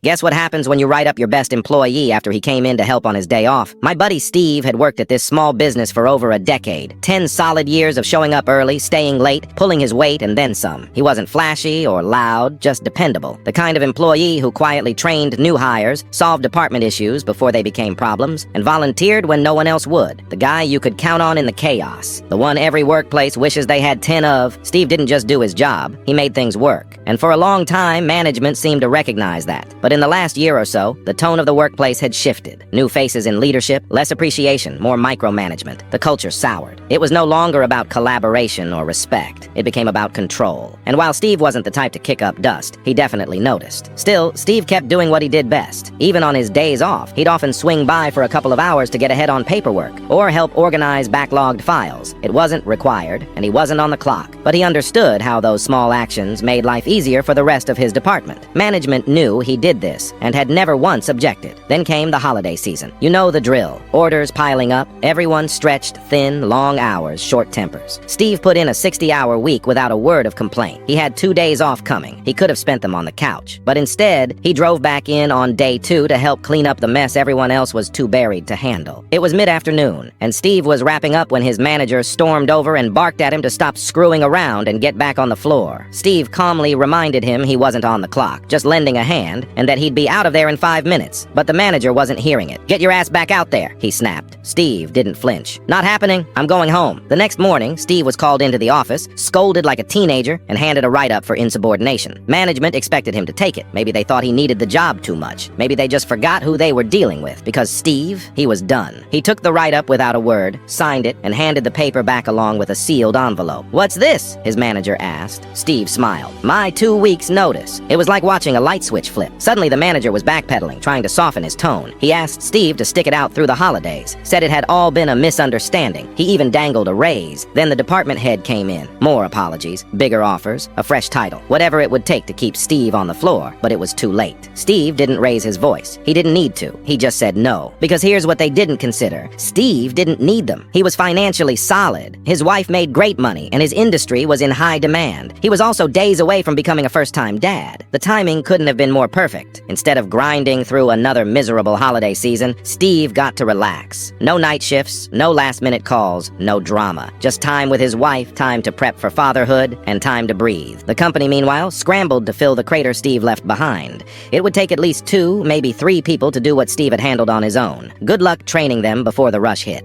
Guess what happens when you write up your best employee after he came in to help on his day off? My buddy Steve had worked at this small business for over a decade. 10 solid years of showing up early, staying late, pulling his weight, and then some. He wasn't flashy or loud, just dependable. The kind of employee who quietly trained new hires, solved department issues before they became problems, and volunteered when no one else would. The guy you could count on in the chaos. The one every workplace wishes they had 10 of. Steve didn't just do his job, he made things work. And for a long time, management seemed to recognize that. But in the last year or so, the tone of the workplace had shifted. New faces in leadership, less appreciation, more micromanagement. The culture soured. It was no longer about collaboration or respect. It became about control. And while Steve wasn't the type to kick up dust, he definitely noticed. Still, Steve kept doing what he did best. Even on his days off, he'd often swing by for a couple of hours to get ahead on paperwork, or help organize backlogged files. It wasn't required, and he wasn't on the clock. But he understood how those small actions made life easier for the rest of his department. Management knew he did this, and had never once objected. Then came the holiday season. You know the drill. Orders piling up, everyone stretched thin, long hours, short tempers. Steve put in a 60-hour week without a word of complaint. He had 2 days off coming. He could have spent them on the couch. But instead, he drove back in on day 2 to help clean up the mess everyone else was too buried to handle. It was mid-afternoon, and Steve was wrapping up when his manager stormed over and barked at him to stop screwing around and get back on the floor. Steve calmly reminded him he wasn't on the clock, just lending a hand, and that he'd be out of there in 5 minutes. But the manager wasn't hearing it. "Get your ass back out there," he snapped. Steve didn't flinch. "Not happening. I'm going home." The next morning, Steve was called into the office, scolded like a teenager, and handed a write-up for insubordination. Management expected him to take it. Maybe they thought he needed the job too much. Maybe they just forgot who they were dealing with, because Steve, he was done. He took the write-up without a word, signed it, and handed the paper back along with a sealed envelope. "What's this?" his manager asked. Steve smiled. "My 2 weeks' notice." It was like watching a light switch flip. Suddenly the manager was backpedaling, trying to soften his tone. He asked Steve to stick it out through the holidays, said it had all been a misunderstanding. He even dangled a raise. Then the department head came in. More apologies, bigger offers, a fresh title, whatever it would take to keep Steve on the floor, but it was too late. Steve didn't raise his voice. He didn't need to. He just said no. Because here's what they didn't consider. Steve didn't need them. He was financially solid. His wife made great money, and his industry was in high demand. He was also days away from becoming a first-time dad. The timing couldn't have been more perfect. Instead of grinding through another miserable holiday season, Steve got to relax. No night shifts, no last-minute calls, no drama. Just time with his wife, time to prep for fatherhood, and time to breathe. The company, meanwhile, scrambled to fill the crater Steve left behind. It would take at least 2, maybe 3 people to do what Steve had handled on his own. Good luck training them before the rush hit.